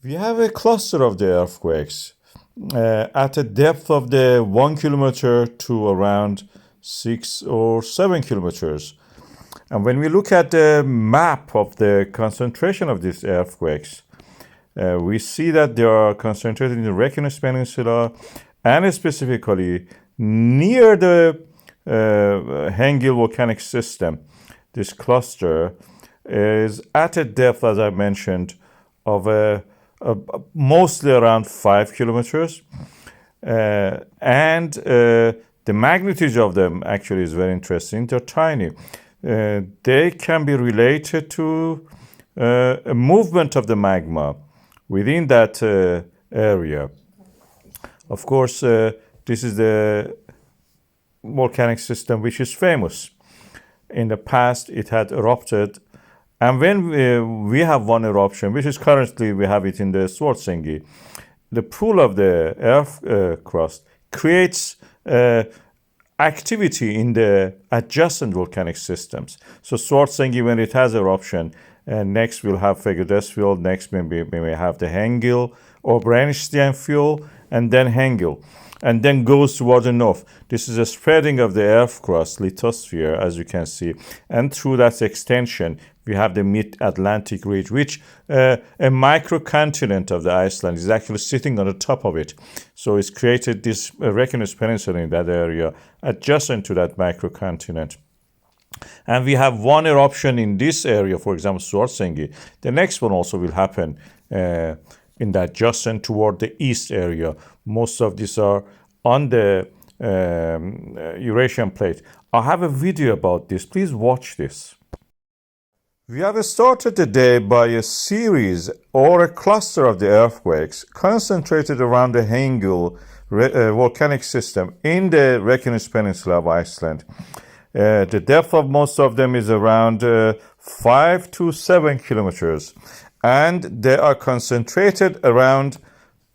We have a cluster of the earthquakes at a depth of the 1 kilometer to around 6 or 7 kilometers. And when we look at the map of the concentration of these earthquakes, we see that they are concentrated in the Reykjanes Peninsula and specifically near the Hengill volcanic system. This cluster is at a depth, as I mentioned, of mostly around 5 kilometers. And the magnitude of them actually is very interesting. They're tiny. They can be related to a movement of the magma within that area. Of course, this is the volcanic system which is famous. In the past, it had erupted. And when we have one eruption, which is currently we have it in the Svartsengi, the pool of the earth crust creates activity in the adjacent volcanic systems. So Svartsengi, when it has eruption, next we'll have Brennisteinsfjöll, next maybe we may have the Hengill or Brennisteinsfjöll, and then Hengill, and then goes toward the north. This is a spreading of the earth crust, lithosphere, as you can see, and through that extension, we have the mid-Atlantic ridge, which a microcontinent of the Iceland is actually sitting on the top of it. So it's created this Reykjanes Peninsula in that area, adjacent to that microcontinent. And we have one eruption in this area, for example, Svartsengi. The next one also will happen in the adjacent toward the east area. Most of these are on the Eurasian plate. I have a video about this. Please watch this. We have started the day by a series or a cluster of the earthquakes concentrated around the Hengill volcanic system in the Reykjanes Peninsula of Iceland. The depth of most of them is around 5 to 7 kilometers, and they are concentrated around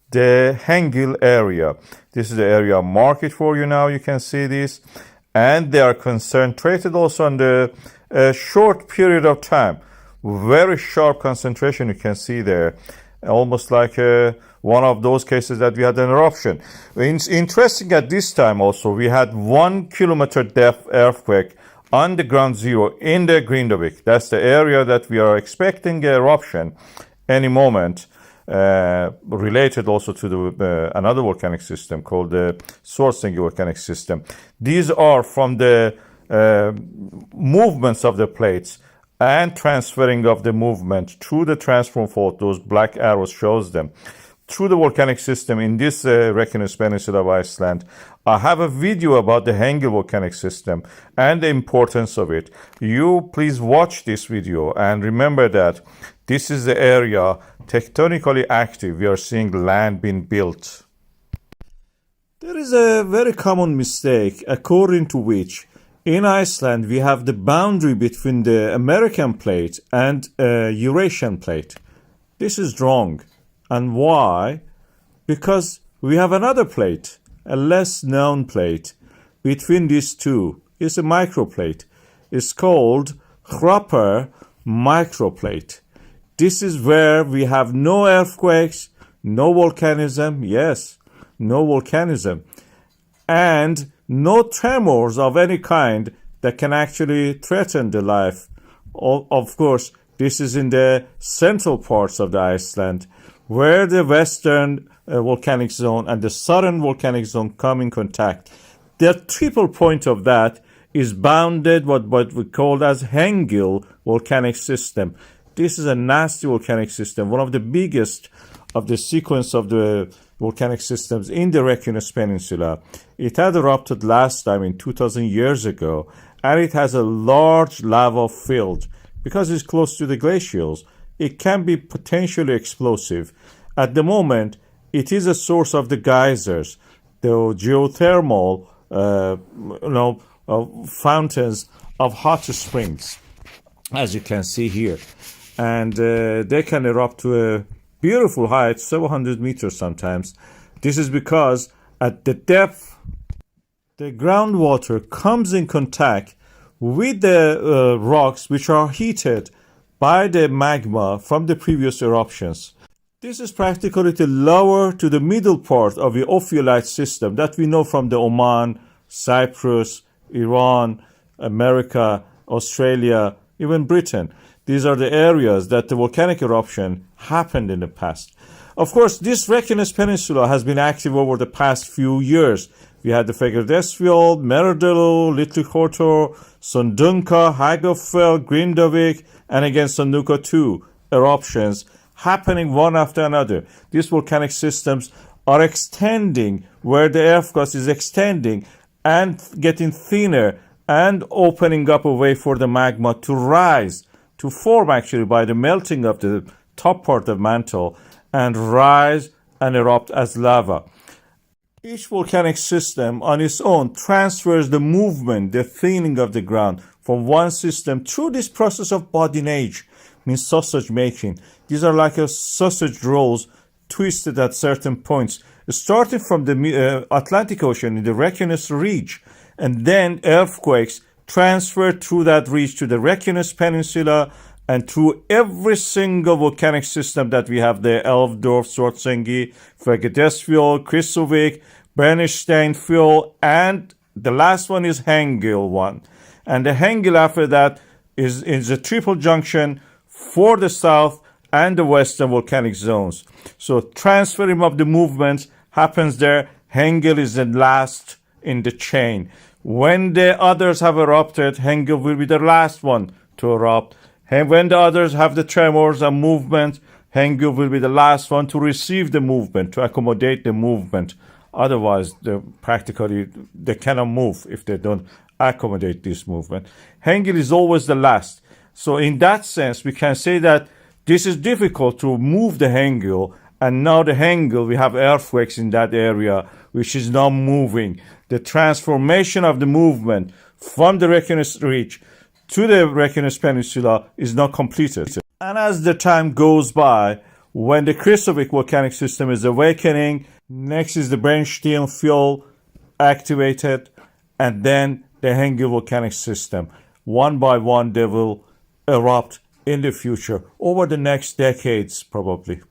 the Hengill area. This is the area marked for you now. You can see this, and they are concentrated also on the short period of time. Very sharp concentration you can see there, almost like one of those cases that we had an eruption. Interesting, at this time also we had 1 kilometer depth earthquake on the ground zero in the Grindavik. That's the area that we are expecting an eruption any moment, related also to the another volcanic system called the Svartsengi volcanic system. These are from the movements of the plates and transferring of the movement through the transform fault. Those black arrows shows them through the volcanic system in this Reykjanes Peninsula of Iceland. I have a video about the Hengill volcanic system and the importance of it. You please watch this video and remember that this is the area tectonically active. We are seeing land being built. There is a very common mistake according to which in Iceland we have the boundary between the American plate and Eurasian plate. This is wrong. And why? Because we have another plate, a less known plate between these two. It's a microplate. It's called Hrapar microplate. This is where we have no earthquakes, no volcanism, yes, no volcanism, and no tremors of any kind that can actually threaten the life. Of course, this is in the central parts of the Iceland, where the western volcanic zone and the southern volcanic zone come in contact. The triple point of that is bounded what we call as Hengill volcanic system. This is a nasty volcanic system, one of the biggest of the sequence of the volcanic systems in the Reykjanes Peninsula. It had erupted last time in 2,000 years ago, and it has a large lava field. Because it's close to the glaciers, it can be potentially explosive. At the moment, it is a source of the geysers, the geothermal fountains of hot springs, as you can see here. And they can erupt to a beautiful height, several hundred meters sometimes. This is because at the depth, the groundwater comes in contact with the rocks which are heated by the magma from the previous eruptions. This is practically the lower to the middle part of the ophiolite system that we know from the Oman, Cyprus, Iran, America, Australia, even Britain. These are the areas that the volcanic eruption happened in the past. Of course, this Reykjanes Peninsula has been active over the past few years. We had the Fagradalsfjall, Merardalur, Little Hortor, Sundunka, Hagafell, Grindavik, and again Sunduka 2 eruptions happening one after another. These volcanic systems are extending where the earth crust is extending and getting thinner and opening up a way for the magma to rise, to form actually by the melting of the top part of mantle and rise and erupt as lava. Each volcanic system on its own transfers the movement, the thinning of the ground from one system through this process of badinage, means sausage making. These are like a sausage rolls twisted at certain points, starting from the Atlantic Ocean in the Reykjanes Ridge, and then earthquakes transfer through that ridge to the Reykjanes Peninsula and through every single volcanic system that we have there: Elfdorf, Svartsengi, Fagradalsfjall, Kristuvik, Brennisteinsfjöll, and the last one is Hengill one. And the Hengill after that is a triple junction for the south and the western volcanic zones. So transferring of the movements happens there. Hengill is the last in the chain. When the others have erupted, Hengill will be the last one to erupt. And when the others have the tremors and movement, Hengill will be the last one to receive the movement, to accommodate the movement. Otherwise, practically they cannot move if they don't accommodate this movement. Hengill is always the last. So in that sense, we can say that this is difficult to move the Hengill, and now the Hengill, we have earthquakes in that area, which is now moving. The transformation of the movement from the Reykjanes Ridge to the Reykjanes Peninsula is not completed. And as the time goes by, when the Kristuvik volcanic system is awakening, next is the Brennisteinsfjöll activated, and then the Hengill volcanic system. One by one, they will erupt in the future over the next decades, probably.